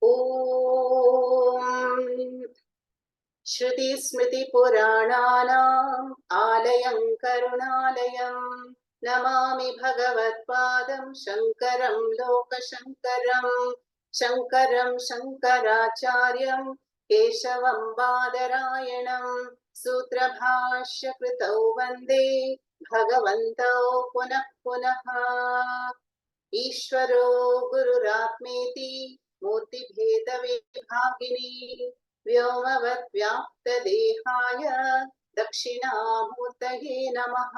ॐ श्रुतिस्मृतिपुराणानाम् आलयं करुणालयं नमामि भगवत्पादं शङ्करं लोकशङ्करं शङ्करं शङ्कराचार्यं केशवं बादरायणं सूत्रभाष्यकृतौ वन्दे भगवन्तौ पुनः पुनः। ईश्वरो गुरुरात्मेति मूर्तिभेदविभागिनी व्योमवद्व्याप्तदेहाय दक्षिणामूर्तये नमः।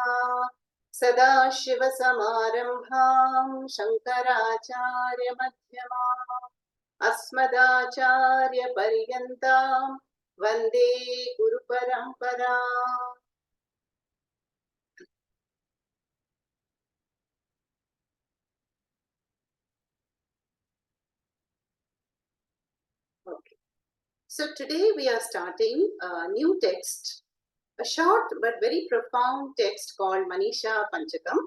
सदाशिवसमारम्भां शङ्कराचार्यमध्यमाम् अस्मदाचार्यपर्यन्तां वन्दे गुरुपरम्पराम्। So today we are starting a new text, a short but very profound text called Maneesha Panchakam,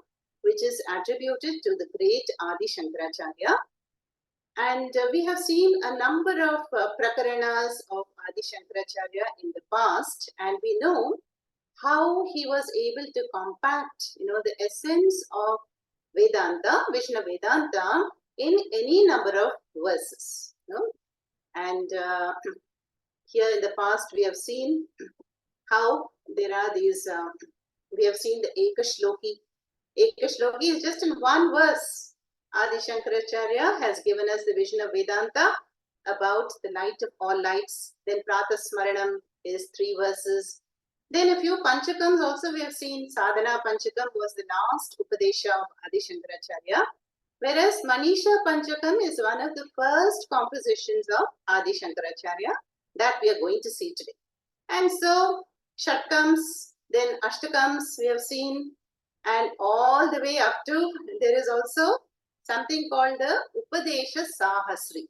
which is attributed to the great Adi Shankaracharya. And we have seen a number of prakaranas of Adi Shankaracharya in the past, and we know how he was able to compact, the essence of Vedanta, Vishnu Vedanta, in any number of verses. And here in the past, we have seen how there are these, we have seen the Ekashloki. Ekashloki is just in one verse. Adi Shankaracharya has given us the vision of Vedanta about the light of all lights. Then Pratasmaranam is 3 verses. Then a few Panchakams also we have seen. Sadhana Panchakam was the last Upadesha of Adi Shankaracharya. Whereas Maneesha Panchakam is one of the first compositions of Adi Shankaracharya that we are going to see today. And so Shatkams, then Ashtakams we have seen, and all the way up to, there is also something called the Upadesha Sahasri.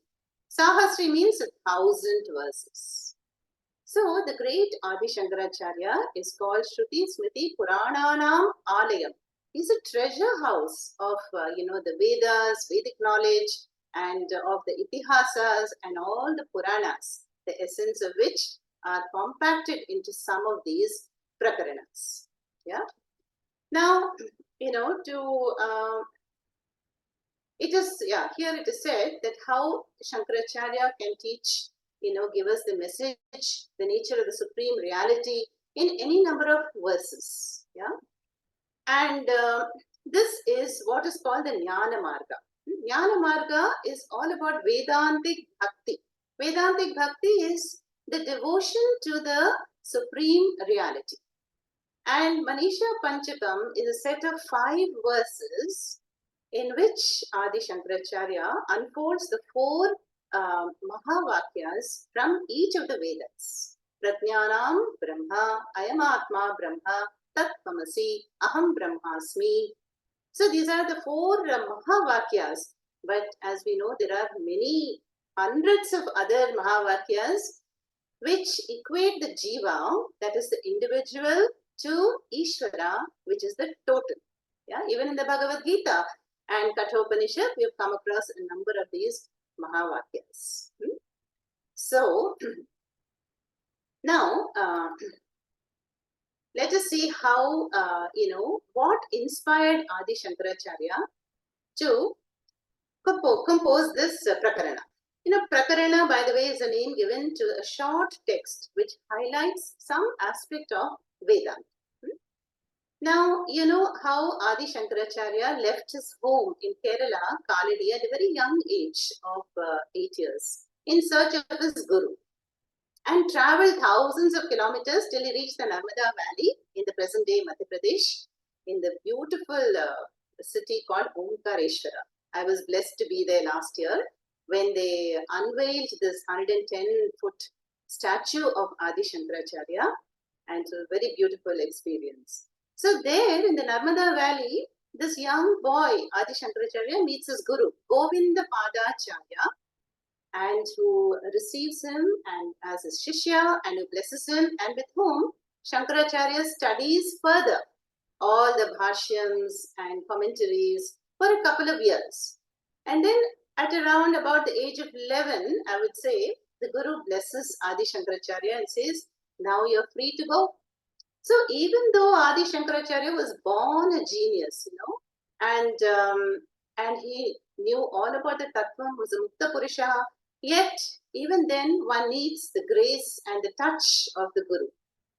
Sahasri means 1,000 verses. So the great Adi Shankaracharya is called Shruti Smriti Purananam Alayam. He's a treasure house of, the Vedas, Vedic knowledge, and of the Itihasas and all the Puranas, the essence of which are compacted into some of these prakaranas. Yeah. Now, here it is said that how Shankaracharya can teach, give us the message, the nature of the supreme reality in any number of verses. Yeah. And this is what is called the Jnana Marga. Jnana Marga is all about Vedantic Bhakti. Vedantic Bhakti is the devotion to the supreme reality. And Maneesha Panchakam is a set of 5 verses in which Adi Shankaracharya unfolds the 4 Mahavakyas from each of the Vedas. Prajnanam Brahma, Ayamatma Brahma, Tat Tamasi, Aham Brahmasmi. So these are the 4 Mahavakyas. But as we know, there are many hundreds of other Mahavakyas which equate the Jiva, that is the individual, to Ishvara, which is the total. Yeah, even in the Bhagavad Gita and Kathopanishad, we have come across a number of these Mahavakyas. So now let us see how, what inspired Adi Shankaracharya to compose this Prakarana. Prakarana, by the way, is a name given to a short text which highlights some aspect of Vedanta. Now, you know how Adi Shankaracharya left his home in Kerala, Kaladi, at a very young age of 8 years in search of his guru, and travelled thousands of kilometers till he reached the Narmada Valley in the present day Madhya Pradesh, in the beautiful city called Omkareshwara. I was blessed to be there last year when they unveiled this 110-foot statue of Adi Shankaracharya, and it was a very beautiful experience. So there in the Narmada Valley, this young boy, Adi Shankaracharya, meets his guru, Govinda Padacharya, and who receives him and as his Shishya and who blesses him, and with whom Shankaracharya studies further all the bhashyams and commentaries for a couple of years. And then At around about the age of 11, I would say, the Guru blesses Adi Shankaracharya and says, now you're free to go. So even though Adi Shankaracharya was born a genius, and he knew all about the Tattvam, was a Mukta Purusha, yet even then one needs the grace and the touch of the Guru.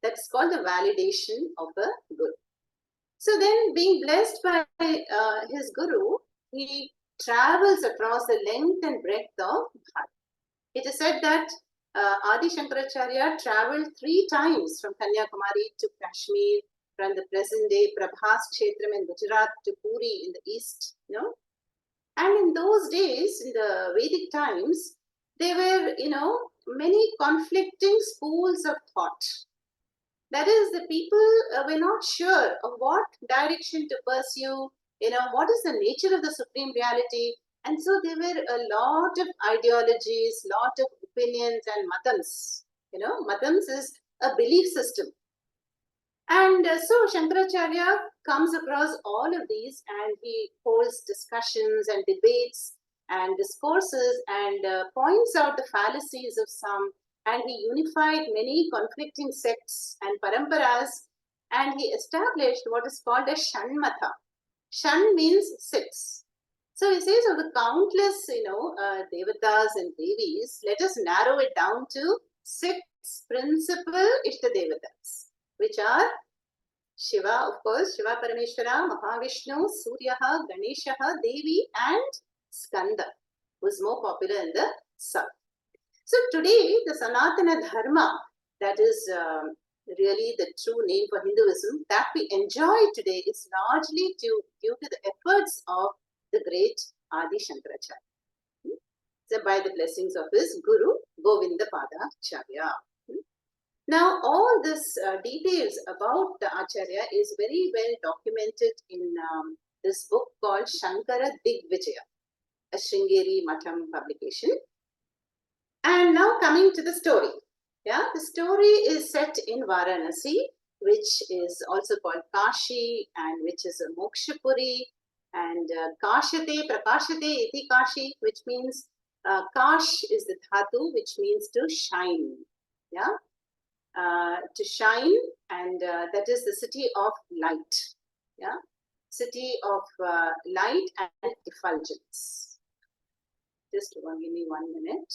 That's called the validation of a Guru. So then, being blessed by his Guru, he travels across the length and breadth of Bharat. It is said that Adi Shankaracharya traveled 3 times from Kanyakumari to Kashmir, from the present day Prabhas Kshetram in Gujarat to Puri in the east. And in those days, in the Vedic times, there were, many conflicting schools of thought. That is, the people were not sure of what direction to pursue, what is the nature of the supreme reality. And so there were a lot of ideologies, lot of opinions and matams. Matams is a belief system. And so Shankaracharya comes across all of these and he holds discussions and debates and discourses and points out the fallacies of some, and he unified many conflicting sects and paramparas, and he established what is called a Shanmata. Shan means 6. So he says of the countless, devatas and devis, let us narrow it down to 6 principal Ishta devatas, which are Shiva, of course, Shiva Parameshwara, Mahavishnu, Surya, Ganesha, Devi, and Skanda, was more popular in the south. So today, the Sanatana Dharma, that is really the true name for Hinduism, that we enjoy today is largely due to the efforts of the great Adi Shankaracharya. So by the blessings of his Guru, Govinda Pada Acharya. Now, all this details about the Acharya is very well documented in this book called Shankara Digvijaya, a Sringeri Matham publication. And now coming to the story. The story is set in Varanasi, which is also called Kashi, and which is a Mokshapuri, and Kashate, Prakashate, Iti Kashi, which means Kash is the dhatu, which means to shine. To shine, and that is the city of light. City of light and effulgence. Just give me 1 minute.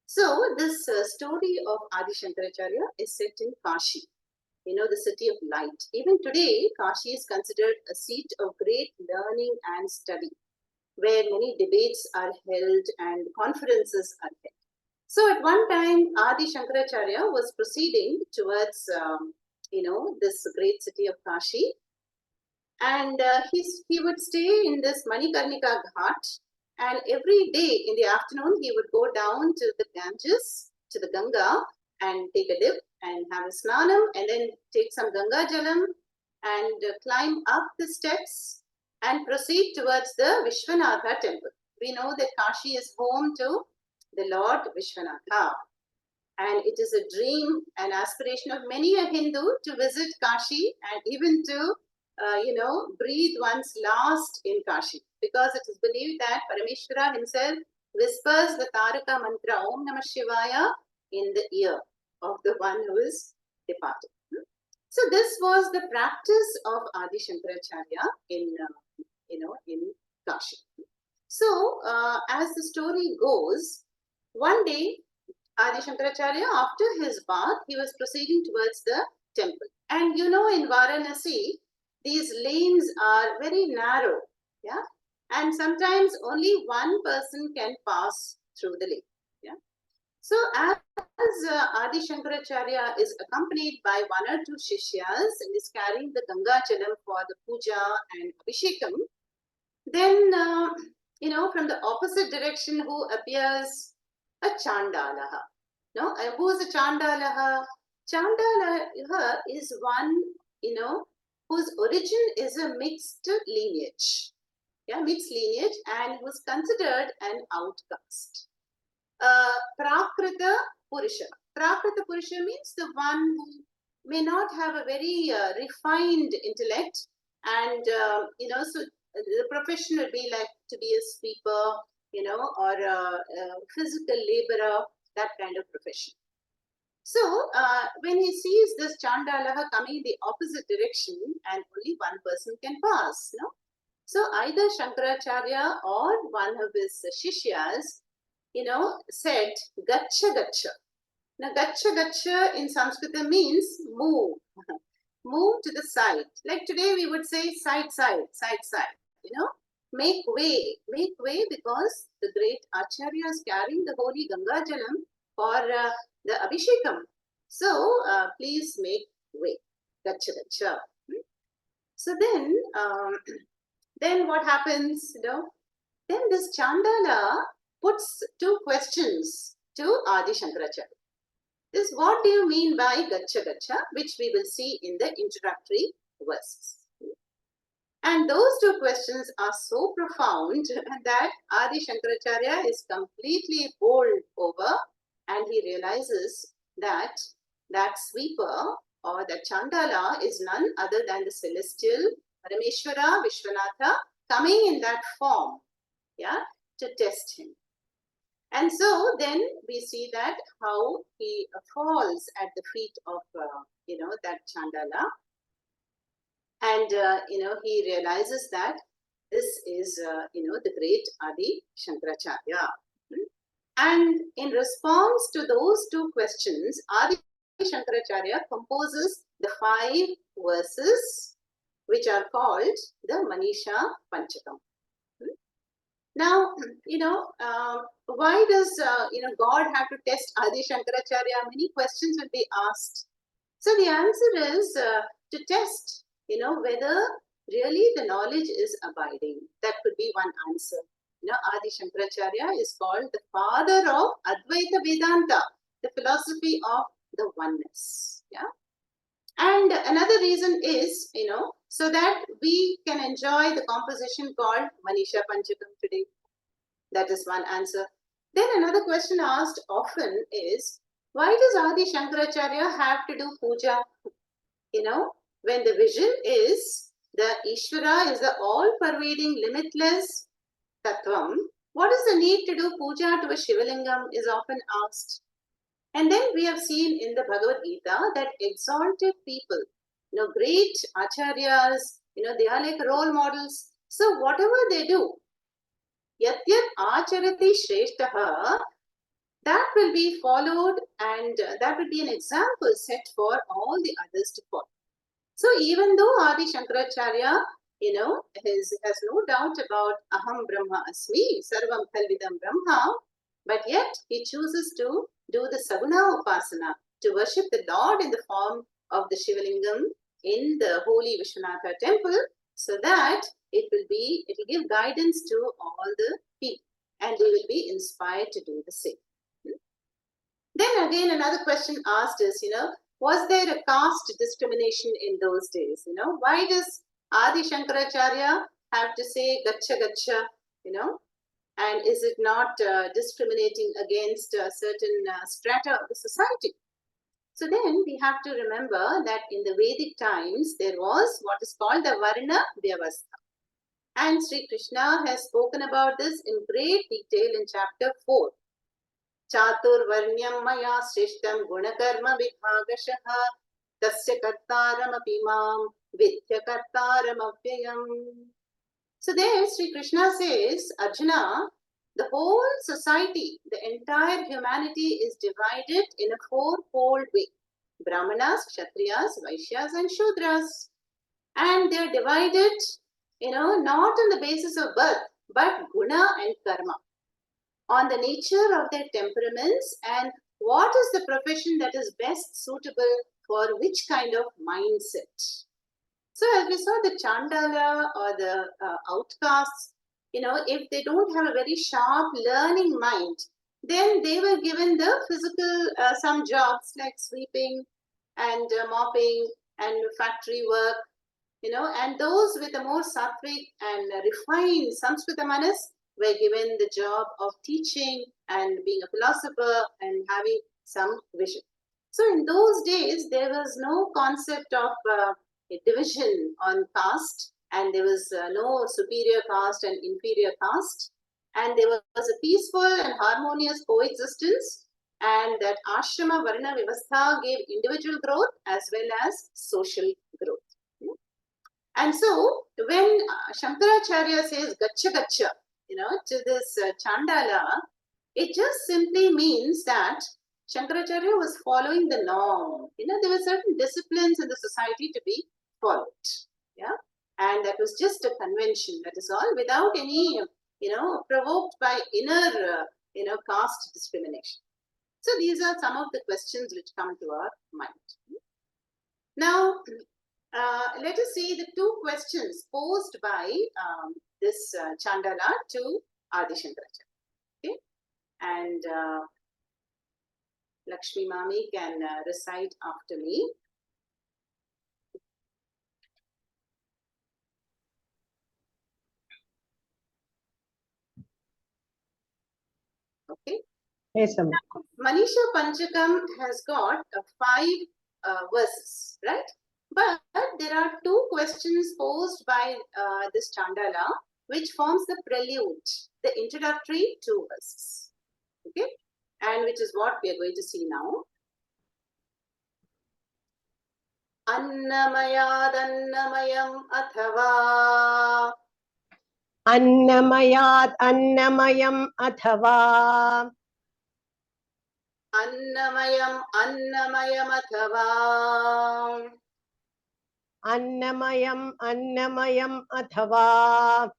So this story of Adi Shankaracharya is set in Kashi, the city of light. Even today, Kashi is considered a seat of great learning and study, where many debates are held and conferences are held. So at one time, Adi Shankaracharya was proceeding towards, this great city of Kashi, and he would stay in this Manikarnika Ghat, and every day in the afternoon, he would go down to the Ganges, to the Ganga, and take a dip and have a snanam, and then take some Ganga Jalam and climb up the steps and proceed towards the Vishwanatha temple. We know that Kashi is home to the Lord Vishwanatha, and it is a dream and aspiration of many a Hindu to visit Kashi and even to breathe one's last in Kashi, because it is believed that Parameshwara himself whispers the Taraka mantra Om Namah Shivaya in the ear of the one who is departed. So this was the practice of Adi Shankaracharya in Kashi. So as the story goes, one day Adi Shankaracharya, after his bath, he was proceeding towards the temple. And in Varanasi, these lanes are very narrow, and sometimes only one person can pass through the lane. So as Adi Shankaracharya is accompanied by 1 or 2 Shishyas and is carrying the Ganga Jalam for the puja and Abhishekam, then, from the opposite direction who appears a Chandalaha. Who is a Chandalaha? Chandalaha is one, whose origin is a mixed lineage. Mixed lineage, and was considered an outcast. Prakrita Purusha. Prakrita Purusha means the one who may not have a very refined intellect, And, so the profession would be like to be a sweeper, or a physical laborer, that kind of profession. So when he sees this Chandalaha coming in the opposite direction and only one person can pass, no? So either Shankaracharya or one of his Shishyas, said, Gacha Gacha. Now, Gacha Gacha in Sanskrit means move, move to the side. Like today we would say side, side, side, side, make way because the great Acharya is carrying the holy Ganga Jalam for the Abhishekam. So please make way. Gacha Gacha. So then what happens, Then this Chandala puts two questions to Adi Shankaracharya. This, what do you mean by Gacha Gacha, which we will see in the introductory verses. And those two questions are so profound that Adi Shankaracharya is completely bowled over, and he realizes that that sweeper or the Chandala is none other than the celestial Parameshwara Vishwanatha coming in that form, to test him. And so then we see that how he falls at the feet of, that Chandala. And, he realizes that this is, the great Adi Shankaracharya. And in response to those two questions, Adi Shankaracharya composes the 5 verses which are called the Maneesha Panchakam. Now, why does, God have to test Adi Shankaracharya? Many questions will be asked. So the answer is to test, whether really the knowledge is abiding. That could be one answer. Adi Shankaracharya is called the father of Advaita Vedanta, the philosophy of the oneness. Yeah. And another reason is, so that we can enjoy the composition called Maneesha Panchakam today. That is one answer. Then another question asked often is, why does Adi Shankaracharya have to do puja? When the vision is the Ishvara is the all-pervading, limitless Tattvam, what is the need to do puja to a Shivalingam is often asked. And then we have seen in the Bhagavad Gita that exalted people, great acharyas, they are like role models. So whatever they do, yat yat acharati shreshtaha, that will be followed, and that will be an example set for all the others to follow. So even though Adi Shankaracharya, has no doubt about Aham Brahma Asmi, Sarvam Khalvidam Brahma, but yet he chooses to do the Saguna Upasana, to worship the Lord in the form of the Shivalingam in the holy Vishwanatha temple, so that it will give guidance to all the people, and they will be inspired to do the same. Then again, another question asked is, was there a caste discrimination in those days? Why does Adi Shankaracharya have to say Gacha Gacha, and is it not discriminating against a certain strata of the society? So then we have to remember that in the Vedic times, there was what is called the Varna Vyavastha. And Sri Krishna has spoken about this in great detail in chapter 4. Chaturvarnyam maya shrishtam gunakarma vibhagashah tasya kartaram apimam vidya kartaram avyayam. So there Sri Krishna says, Arjuna, the whole society, the entire humanity is divided in a 4-fold way. Brahmanas, Kshatriyas, Vaishyas and Shudras. And they are divided, not on the basis of birth, but guna and karma, on the nature of their temperaments and what is the profession that is best suitable for which kind of mindset. So as we saw, the Chandala or the outcasts, if they don't have a very sharp learning mind, then they were given the physical, some jobs like sweeping and mopping and factory work, and those with a more sattvic and refined Samskrita manas were given the job of teaching and being a philosopher and having some vision. So in those days, there was no concept of a division on caste, and there was no superior caste and inferior caste, and there was a peaceful and harmonious coexistence, and that ashrama varna vyavastha gave individual growth as well as social growth. And so when Shankaracharya says gacha gacha, to this Chandala, it just simply means that Shankaracharya was following the norm. There were certain disciplines in the society to be followed. Yeah. And that was just a convention, that is all, without any, provoked by inner, caste discrimination. So these are some of the questions which come to our mind. Now, let us see the two questions posed by this Chandala to Adi Shankaracharya. Okay? And Lakshmi Mami can recite after me. Okay. Yes, ma'am. Maneesha Panchakam has got 5 verses, right? But there are 2 questions posed by this Chandala, which forms the prelude, the introductory 2 verses. Okay, and which is what we are going to see now. Annamayad annamayam athava. Annamayat annamayam athava. Annamayam annamayam athava. Annamayam annamayam athava.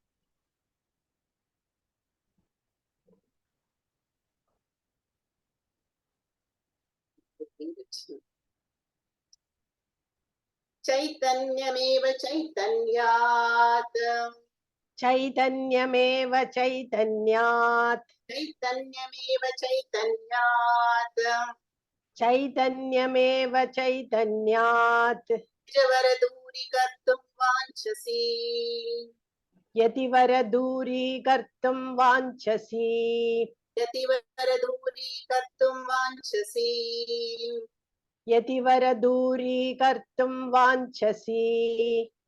Chaitanyameva chaitanyat. Chaitanyameva chaitanyat. Chaitanyameva chaitanyat. Chaitanyameva chaitanyat. Yativaraduri kartum vanchasi. Yativaraduri kartum vanchasi. Yativaraduri kartum vanchasi. Yativaraduri kartum vanchasi.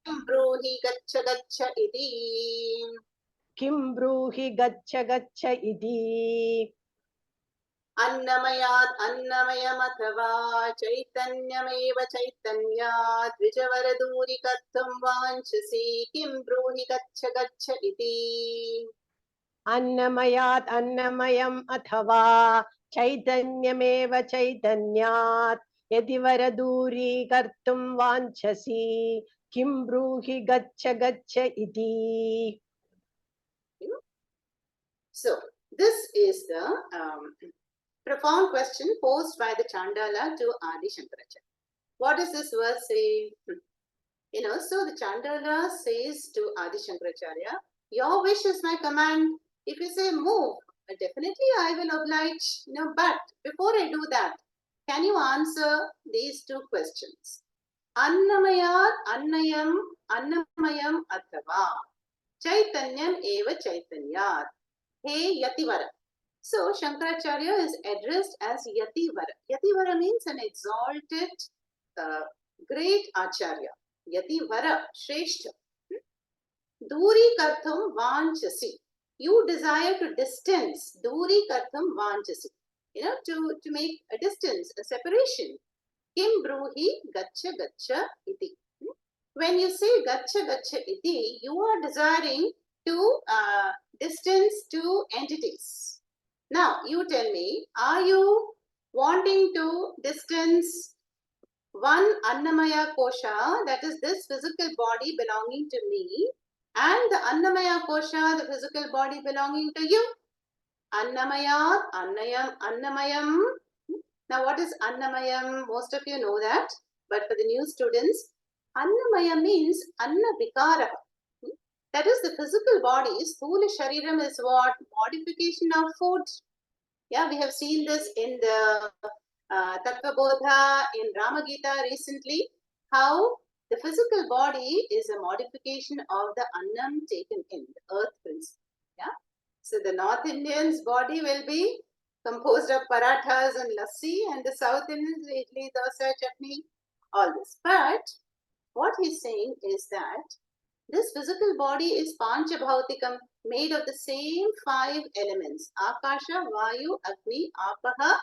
Kim bruhi gaccha gaccha iti. Kim bruhi gaccha gaccha iti. Annamayat annamayam athava chaitanyameva chaitanyat dvijavaraduri kartum vanchasi kim bruhi gaccha gaccha iti. Annamayat annamayam athava chaitanyameva chaitanyat yativaraduri kartum vanchasi kim bruhi gaccha gaccha iti. So this is the profound question posed by the Chandala to Adi Shankaracharya. What does this verse say? So the Chandala says to Adi Shankaracharya, your wish is my command. If you say move, definitely I will oblige. But before I do that, can you answer these 2 questions? Annamayat annamayam athava chaitanyam eva chaitanyat. Hey Yativara. So Shankaracharya is addressed as Yativara. Yativara means an exalted, great Acharya. Yativara, Shrestha. Duri kartham vanchasi. You desire to distance. Duri kartham vanchasi. To make a distance, a separation. Kim bruhi gaccha gaccha iti. When you say gaccha gaccha iti, you are desiring to distance 2 entities. Now, you tell me, are you wanting to distance one Annamaya Kosha, that is this physical body belonging to me, and the Annamaya Kosha, the physical body belonging to you? Annamayat, Annamayam. Now, what is Annamayam? Most of you know that, but for the new students, Annamaya means Anna Vikara. That is the physical body. Sthula Shariram is what? Modification of food. Yeah, we have seen this in the Tattva Bodha in Ramagita recently, how the physical body is a modification of the Annam taken in, the earth principle. Yeah. So the North Indians' body will be composed of parathas and lassi, and the South Indians, idli, dosa, chutney, all this. But what he's saying is that This physical body is Panchabhautikam, made of the same 5 elements. Akasha, Vayu, Agni, Apaha,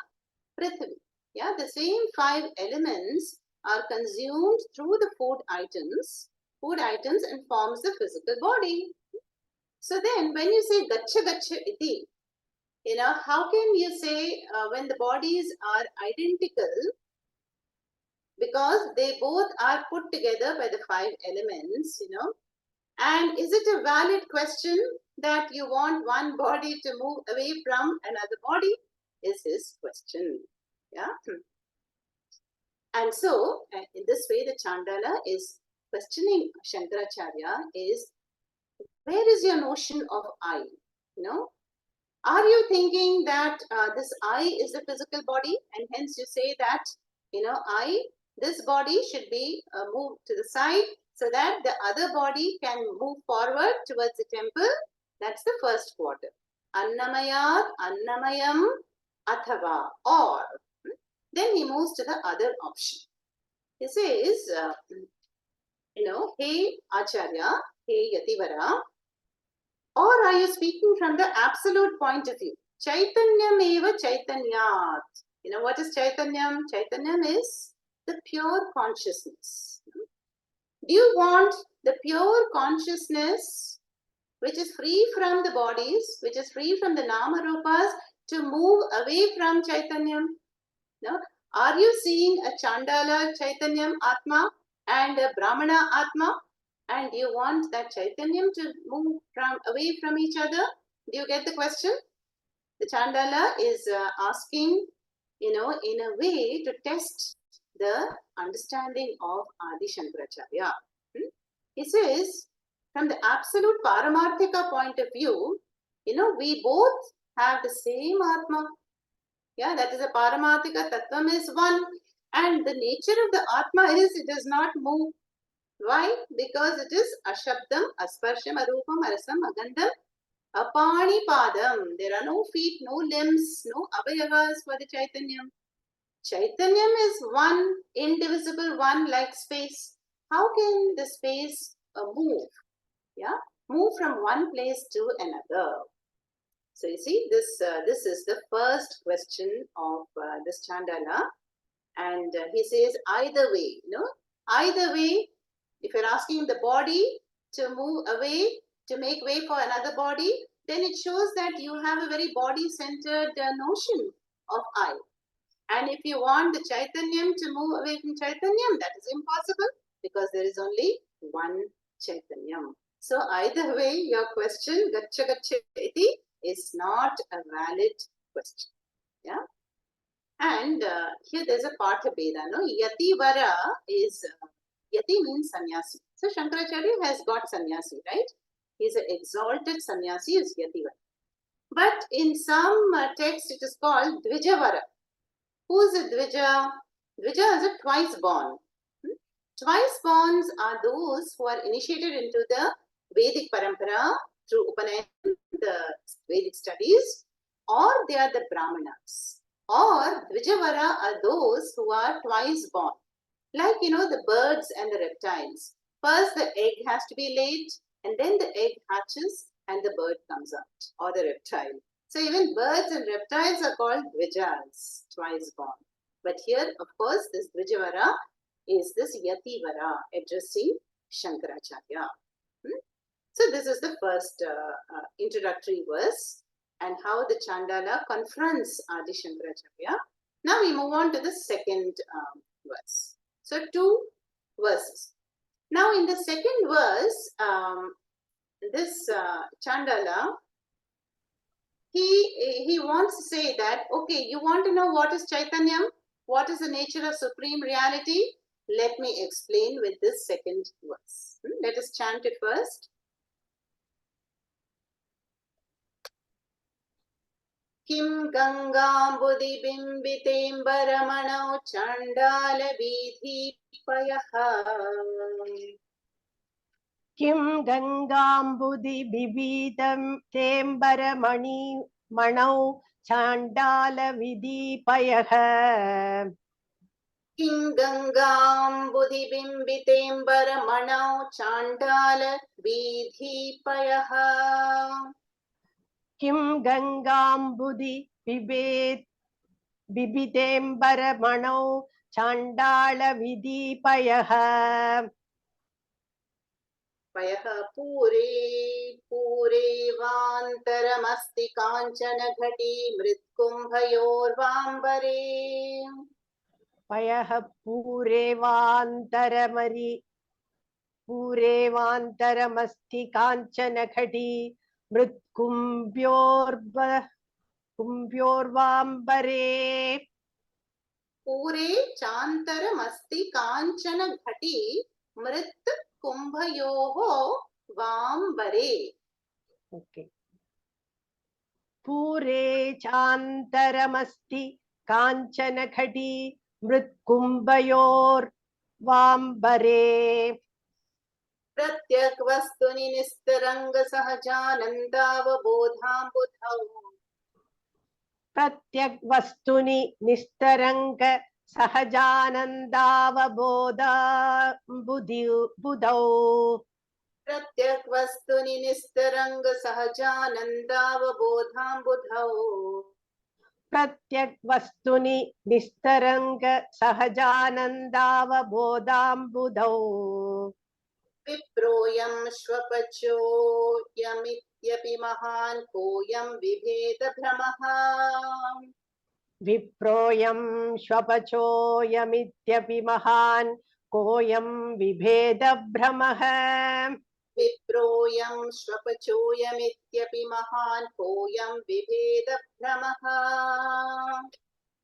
Prithvi. Yeah, the same 5 elements are consumed through the food items and forms the physical body. So then when you say Gacha Gacha Iti, how can you say when the bodies are identical, because they both are put together by the 5 elements, and is it a valid question that you want one body to move away from another body? Is his question. Yeah. And so, in this way, the Chandala is questioning Shankaracharya is, where is your notion of I? Are you thinking that this I is the physical body, and hence you say that, this body should be moved to the side so that the other body can move forward towards the temple? That's the first quarter. Annamayat, Annamayam, Athava, or. Then he moves to the other option. He says, hey Acharya, hey Yativara, or are you speaking from the absolute point of view? Chaitanyam eva chaitanyat. What is Chaitanyam? Chaitanyam is the pure consciousness. Do you want the pure consciousness, which is free from the bodies, which is free from the nama rupas, to move away from Chaitanyam? No? Are you seeing a Chandala Chaitanyam Atma and a Brahmana Atma, and you want that Chaitanyam to move away from each other? Do you get the question? The Chandala is asking, in a way to test the understanding of Adi Shankaracharya. He says, from the absolute Paramarthika point of view, we both have the same Atma. Yeah, that is a Paramarthika. Tattvam is one. And the nature of the Atma is it does not move. Why? Because it is Ashabdam, Asparsham, Arupam, Arasam, Agandham, Apani Padam. There are no feet, no limbs, no avayavas for the Chaitanyam. Chaitanyam is one, indivisible, one like space. How can the space move? Yeah, move from one place to another. So you see, this is the first question of this Chandala, and he says either way, either way, if you're asking the body to move away, to make way for another body, then it shows that you have a very body-centered notion of I. And if you want the Chaitanyam to move away from Chaitanyam, that is impossible because there is only one Chaitanyam. So either way, your question, Gacha Gacha Iti, is not a valid question. Yeah. And here there's a Partha Beda. No? Yativara is, Yati means sannyasi. So Shankaracharya has got sannyasi, right? He's an exalted sannyasi, is Yativara. But in some text, it is called Dvijavara. Who is a Dvija? Dvija is a twice born. Twice borns are those who are initiated into the Vedic parampara through Upanayana, the Vedic studies, or they are the Brahmanas. Or Dvijavara are those who are twice born. Like, the birds and the reptiles. First, the egg has to be laid, and then the egg hatches and the bird comes out, or the reptile. So even birds and reptiles are called Dvijas, twice born. But here, of course, this Dvijavara is this Yativara addressing Shankaracharya. So this is the first introductory verse and how the Chandala confronts Adi Shankaracharya. Now we move on to the second verse. So 2 verses. Now in the second verse, this Chandala, he wants to say that, okay, you want to know what is Chaitanyam? What is the nature of supreme reality? Let me explain with this second verse. Let us chant it first. Kim Gangambudibimbitembaramano Chandala Vidhipayaha. Kim Gangambudi Bibidam Tembaramani Manau Chandala Vidhipayaha. Kim Gangam Budhibimbitembaramanav Chandala Vidhipayaha. Kim Gangambudi Bibitembaramano Chandala Vidipayaha. Payaha Pure Pure Vantaramasti Kanchana Ghati Mritkumbhayorvambare. Payaha Purevantaramasti Kanchana Ghati Kumbyorvambare. Pure Chantaramasti Kanchana Ghati Mritkumbhayoho Vambare. Okay. Pure Chantaramasti Kanchana Ghati Mritkumbhayorvambare. प्रत्यक वस्तुनि निस्तरंग सहजानंदावबोधाम्बुधौ. प्रत्यक वस्तुनि निस्तरंग सहजानंदावबोधा बुधौ. प्रत्यक वस्तुनि निस्तरंग सहजानंदावबोधाम्बुधौ. प्रत्यक वस्तुनि निस्तरंग सहजानंदावबोधाम्बुधौ. विप्रोयं श्वपचो यमित्यपि महान् कोऽयं विभेद भ्रमः. विप्रोयं श्वपचोऽयमित्यपि महान् कोऽयं विभेदभ्रमः. विप्रोयं श्वपचोऽयमित्यपि महान् कोऽयं विभेद भ्रमः.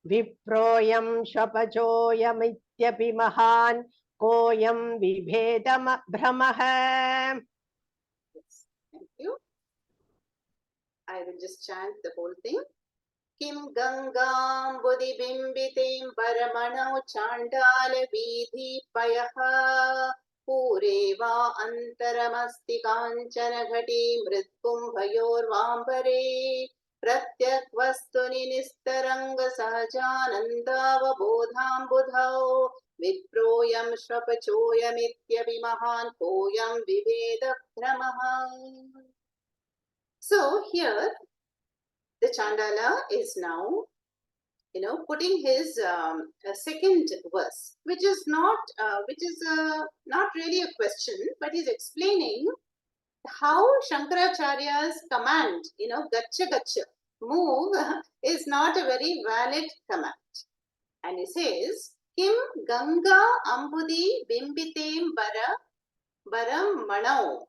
विप्रोयं श्वपचोऽयमित्यपि महान् कोऽयं विभेदभ्रमः. Thank you. I will just chant the whole thing. Kim Gangam Budhibimbitem Paramano Chandala Vidhi Payaha Pure Va Antaramasti Kanchana Ghati Mritkumbhayor Vambare Pratyak Vastuni Nistaranga Sahajanandava Bodhau Viproyam Shvapachoyam Mahan Koyam Viveda Brahmaha. So here the Chandala is now, putting his second verse, which is not really a question, but he's explaining how Shankaracharya's command, gacha gacha, move, is not a very valid command. And he says, Kim Ganga Ambudi Bimbitem Baram Manau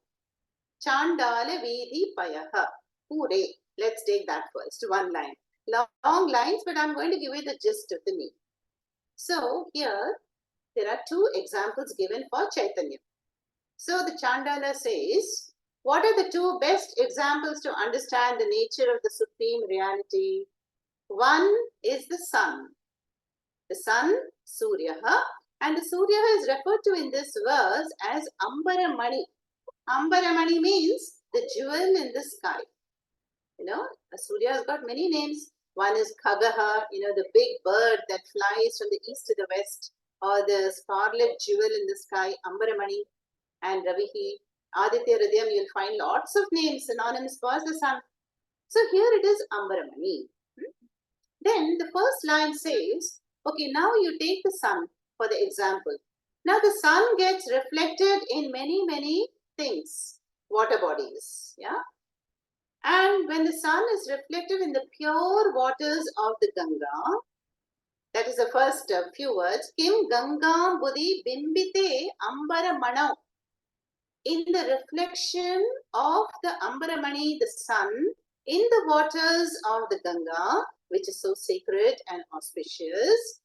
Chandala Vidhi Payaha Pure. Let's take that first, one line. Long lines, but I'm going to give you the gist of the meaning. So here, there are two examples given for Chaitanya. So the Chandala says, what are the two best examples to understand the nature of the Supreme Reality? One is the sun. The sun, Suryaha, and the Suryaha is referred to in this verse as Ambaramani. Ambaramani means the jewel in the sky. Surya has got many names. One is Khagaha, the big bird that flies from the east to the west, or the scarlet jewel in the sky, Ambaramani, and Ravihi, Aditya Hridayam. You'll find lots of names synonymous for the sun. So here it is Ambaramani. Then the first line says, okay, now you take the sun for the example. Now the sun gets reflected in many, many things, water bodies, yeah? And when the sun is reflected in the pure waters of the Ganga, that is the first few words, Kim Ganga Budhi Bimbite Ambara Manau. In the reflection of the Ambaramani, the sun, in the waters of the Ganga, which is so sacred and auspicious.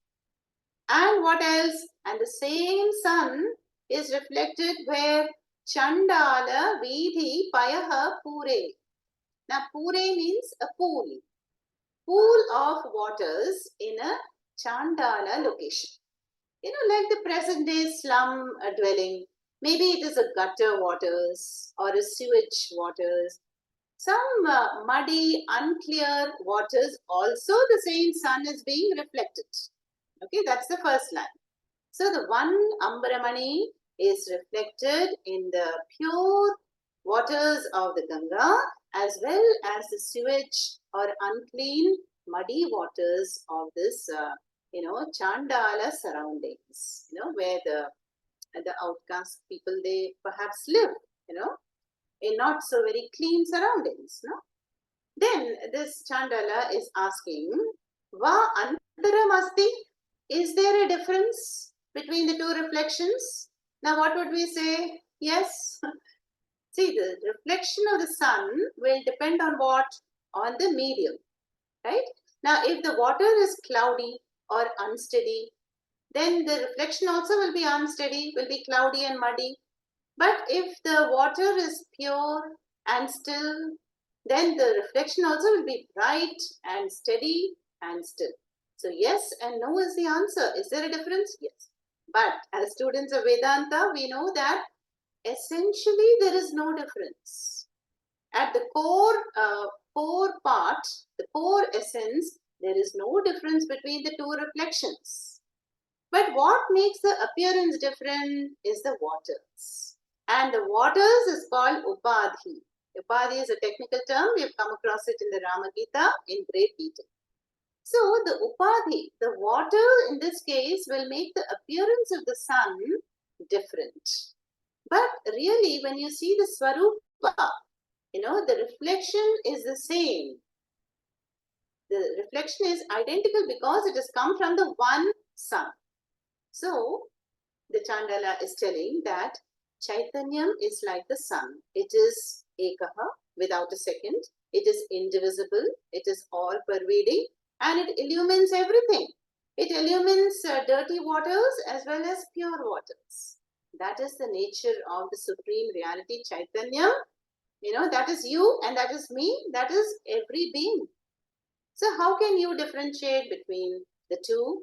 And what else? And the same sun is reflected where Chandala Vidhi Payaha Pure. Now, Pure means a pool of waters in a Chandala location. Like the present day slum dwelling. Maybe it is a gutter waters or a sewage waters. Some muddy, unclear waters, also the same sun is being reflected. Okay, that's the first line. So the one Ambaramani is reflected in the pure waters of the Ganga as well as the sewage or unclean muddy waters of this Chandala surroundings, where the outcast people, they perhaps live, in not so very clean surroundings. No? Then this Chandala is asking, Va antaramasti? Is there a difference between the two reflections? Now, what would we say? Yes. See, the reflection of the sun will depend on what? On the medium, right? Now, if the water is cloudy or unsteady, then the reflection also will be unsteady, will be cloudy and muddy. But if the water is pure and still, then the reflection also will be bright and steady and still. So yes and no is the answer. Is there a difference? Yes. But as students of Vedanta, we know that essentially there is no difference. At the core part, the core essence, there is no difference between the two reflections. But what makes the appearance different is the waters. And the waters is called Upadhi. Upadhi is a technical term. We have come across it in the Rama Gita in great detail. So the Upadhi, the water in this case, will make the appearance of the sun different. But really, when you see the Swarupa, the reflection is the same. The reflection is identical because it has come from the one sun. So, the Chandala is telling that Chaitanyam is like the sun. It is ekaha, without a second. It is indivisible. It is all pervading and it illumines everything. It illumines dirty waters as well as pure waters. That is the nature of the supreme reality, Chaitanya. That is you and that is me. That is every being. So how can you differentiate between the two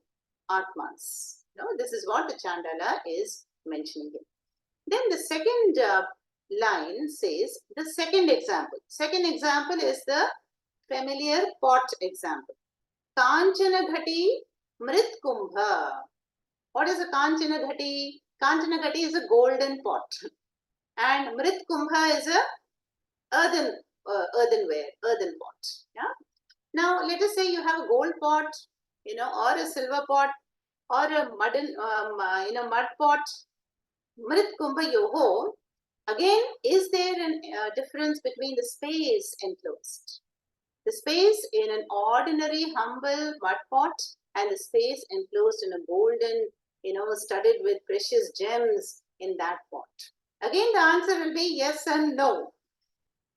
Atmas? This is what the Chandala is mentioning here. Then the second line says the second example. Second example is the familiar pot example. Kanchana Ghati Mrit Kumbha. What is a Kanchana Ghati? Kanchana Ghati is a golden pot. And Mrit Kumbha is a earthenware, earthen pot. Yeah. Now, let us say you have a gold pot, or a silver pot, or a mud pot. Mrit Kumbha Yoho. Again, is there a difference between the space enclosed? The space in an ordinary, humble mud pot and the space enclosed in a golden, studded with precious gems in that pot. Again, the answer will be yes and no.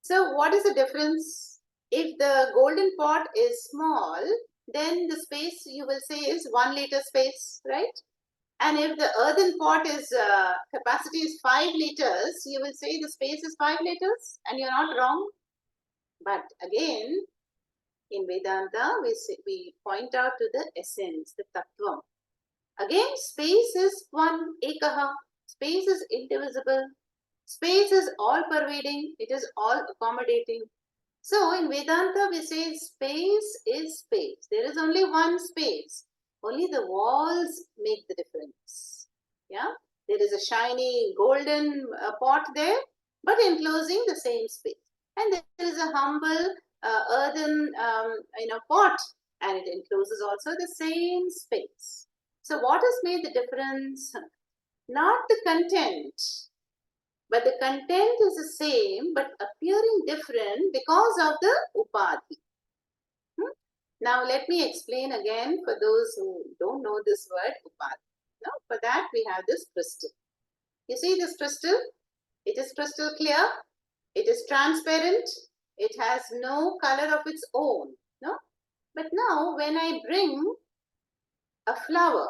So, what is the difference? If the golden pot is small, then the space you will say is 1 liter space, right? And if the earthen pot is capacity is 5 liters, you will say the space is 5 liters, and you're not wrong. But again, in Vedanta, we point out to the essence, the tattvam. Again, space is one, ekaha. Space is indivisible. Space is all pervading. It is all accommodating. So in Vedanta, we say space is space. There is only one space. Only the walls make the difference. Yeah, there is a shiny golden pot there, but enclosing the same space. And there is a humble earthen pot, and it encloses also the same space. So what has made the difference? Not the content, but the content is the same, but appearing different because of the upadhi. Now let me explain again for those who don't know this word upadhi. Now, for that we have this crystal. You see this crystal? It is crystal clear. It is transparent. It has no color of its own. No? But now when I bring a flower,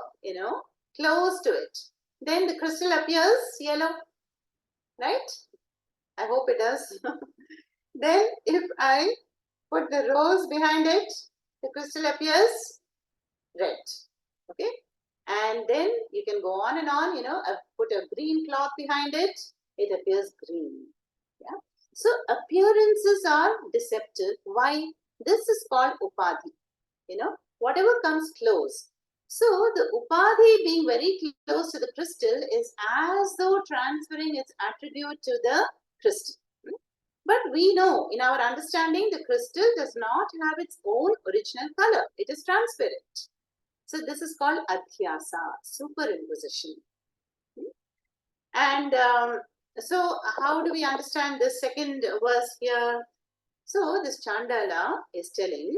close to it, then the crystal appears yellow, right? I hope it does. Then if I put the rose behind it, the crystal appears red. Okay? And then you can go on and on, put a green cloth behind it, it appears green. Yeah. So appearances are deceptive. Why? This is called upadhi. Whatever comes close. So the upadhi being very close to the crystal is as though transferring its attribute to the crystal. But we know in our understanding the crystal does not have its own original color. It is transparent. So this is called adhyasa, superimposition. And so how do we understand this second verse here? So this Chandala is telling,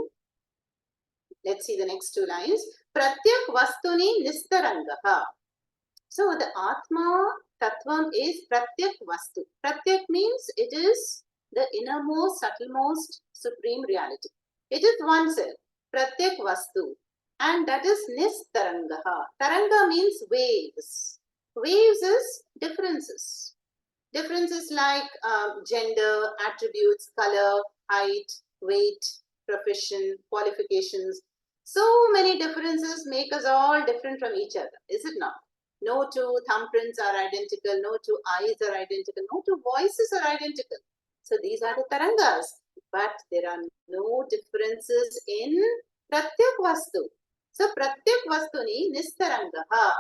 let's see the next two lines. Pratyak vastuni nistarangaha. So the Atma Tattvam is Pratyak Vastu. Pratyak means it is the innermost, subtlemost, supreme reality. It is one self, Pratyak Vastu. And that is Nistarangaha. Taranga means waves. Waves is differences. Differences like gender, attributes, color, height, weight, profession, qualifications. So many differences make us all different from each other, is it not? No two thumbprints are identical, no two eyes are identical, no two voices are identical. So these are the tarangas. But there are no differences in Pratyak Vastu. So Pratyak Vastuni Nistarangaha.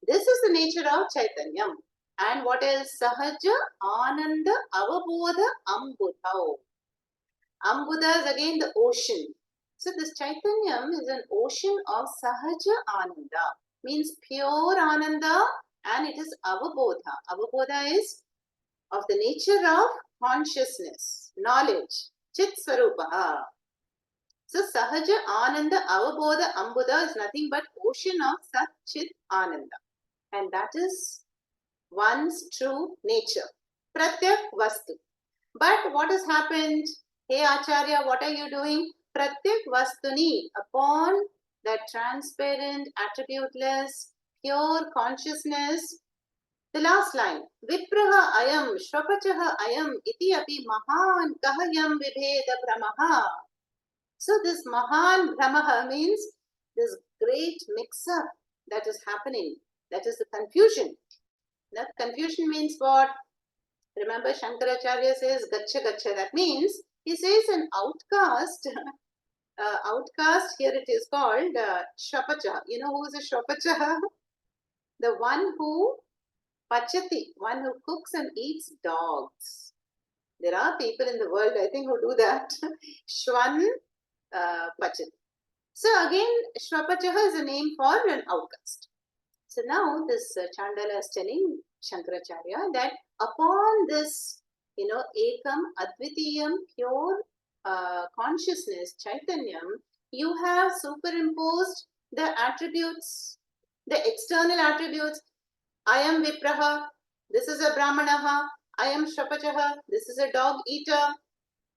This is the nature of Chaitanyam. And what is Sahaja Ananda Avabodha Ambudhau. Ambudha is again the ocean. So this Chaitanyam is an ocean of Sahaja Ananda. Means pure Ananda, and it is Avabodha. Avabodha is of the nature of consciousness, knowledge, Chit Swarupaha. So Sahaja Ananda Avabodha Ambudha is nothing but ocean of Sat Chit Ananda. And that is one's true nature. Pratyak Vastu. But what has happened? Hey Acharya, what are you doing? Pratyak Vastuni, upon that transparent, attributeless, pure consciousness. The last line, Vipraha ayam, Shvapachaha ayam, iti api mahan kahayam vibheda brahmaha. So this mahan brahmaha means this great mix-up that is happening. That is the confusion. That confusion means what? Remember, Shankaracharya says, Gacha Gacha. That means he says an outcast. Outcast, here it is called Shapacha. You know who is a Shapacha? The one who Pachati, one who cooks and eats dogs. There are people in the world, I think, who do that. Shwan Pachati. So again, Shwapachaha is a name for an outcast. So now this Chandala is telling Shankaracharya that upon this, Ekam, Advitiyam, pure consciousness, Chaitanyam, you have superimposed the attributes, the external attributes. I am Vipraha, this is a Brahmanaha, I am Shapachaha, this is a dog eater.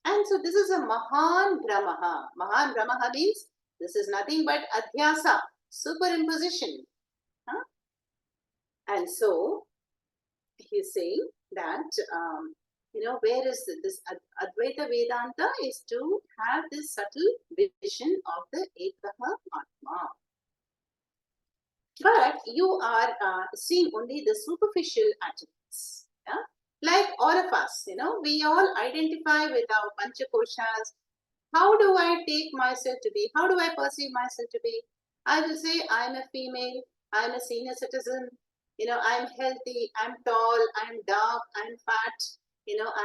And so this is a Mahan Brahmaha. Mahan Brahmaha means this is nothing but Adhyasa, superimposition. Huh? And so he's saying that, where is this Advaita Vedanta is to have this subtle vision of the Ekaha Atma. But you are seeing only the superficial attributes. Yeah? Like all of us, we all identify with our Panchakoshas. How do I take myself to be? How do I perceive myself to be? I will say I'm a female, I'm a senior citizen, I'm healthy, I'm tall, I'm dark, I'm fat,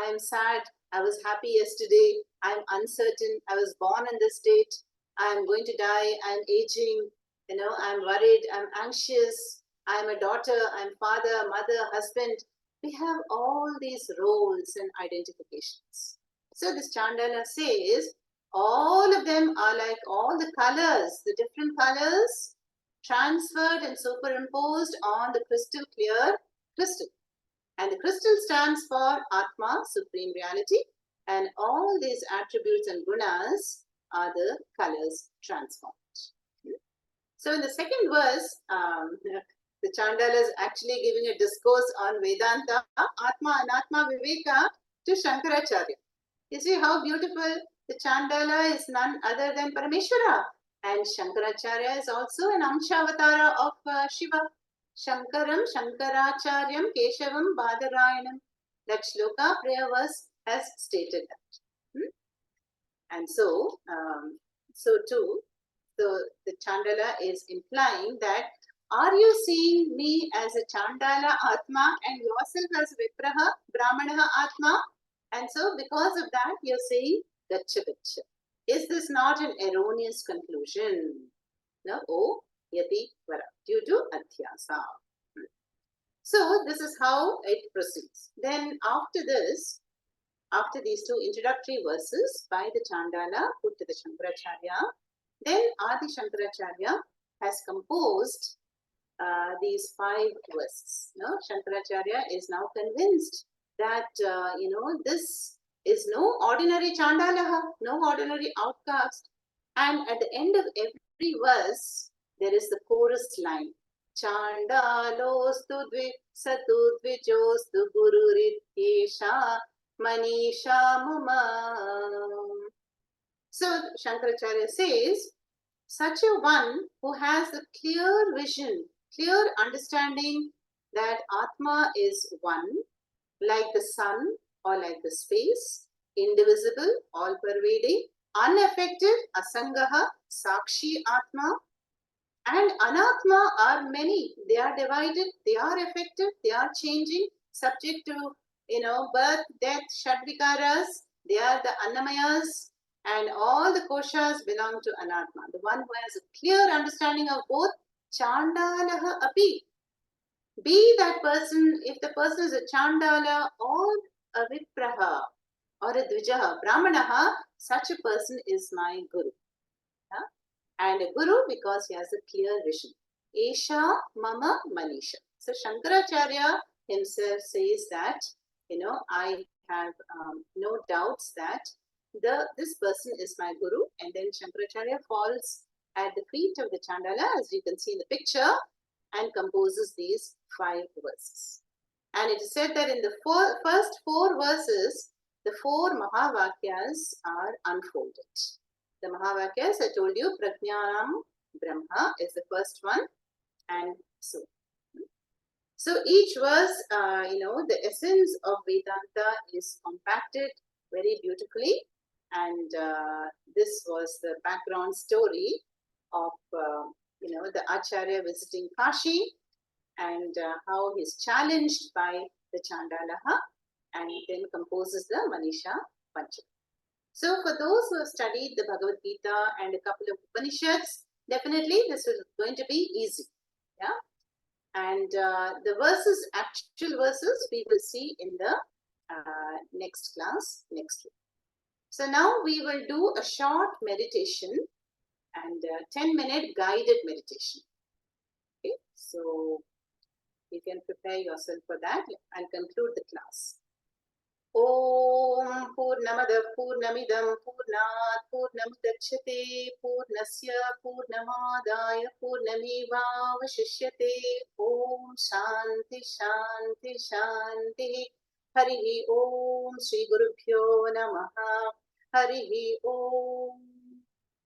I'm sad, I was happy yesterday, I'm uncertain, I was born in this state, I'm going to die, I'm aging, I'm worried, I'm anxious, I'm a daughter, I'm father, mother, husband. We have all these roles and identifications. So this Chandala says, all of them are like all the colors, the different colors transferred and superimposed on the crystal clear crystal. And the crystal stands for Atma, supreme reality, and all these attributes and gunas are the colors transformed. So in the second verse, the Chandala is actually giving a discourse on Vedanta, Atma, Anatma, Viveka to Shankaracharya. You see how beautiful the Chandala is none other than Parameshwara. And Shankaracharya is also an Amshavatara of Shiva. Shankaram, Shankaracharyam, Keshavam, Badarayanam. That shloka prayer verse has stated that. And so too, the Chandala is implying that, are you seeing me as a Chandala Atma and yourself as Vipraha, Brahmanaha Atma? And so because of that, you're saying Gacha Gacha. Is this not an erroneous conclusion? No, oh, yati vara, due to adhyasa. So this is how it proceeds. Then after this, after these two introductory verses by the Chandala put to the Shankaracharya, then Adi Shankaracharya has composed these 5 verses. No? Shankaracharya is now convinced that, this is no ordinary Chandalaha, no ordinary outcast. And at the end of every verse, there is the chorus line. Chandalostu satu dvijostu gururityesha Maneesha mama. So Shankaracharya says, such a one who has a clear vision, clear understanding that Atma is one, like the sun or like the space, indivisible, all-pervading, unaffected, asangaha, sakshi Atma, and anatma are many. They are divided, they are affected, they are changing, subject to, birth, death, shadvikaras. They are the annamayas, and all the koshas belong to anatma. The one who has a clear understanding of both, chandalaha api. Be that person, if the person is a chandala or a vipraha or a dvijaha, brahmanaha, such a person is my guru. And a guru because he has a clear vision. Esha mama Maneesha. So Shankaracharya himself says that, I have no doubts that this person is my guru. And then Shankaracharya falls at the feet of the Chandala, as you can see in the picture, and composes these 5 verses. And it is said that in the first 4 verses, the 4 Mahavakyas are unfolded. The Mahavakyas, I told you, Prajnanam Brahma is the first one, and so. So each verse, the essence of Vedanta is compacted very beautifully, and this was the background story of, the Acharya visiting Kashi, and how he's challenged by the Chandalaha, and then composes the Maneesha Panchakam. So for those who have studied the Bhagavad Gita and a couple of Upanishads, definitely this is going to be easy. Yeah. And the verses, actual verses, we will see in the next class, next week. So now we will do a short meditation and 10-minute guided meditation. Okay. So you can prepare yourself for that and conclude the class. Om Purnamada Purnamidam Purnat Purnamudachyate Purnasya Purnamadaya Purnameva Vashishyate. Om Shanti Shanti Shanti. Harihi Om Shri Gurubhyo Namaha. Harihi Om.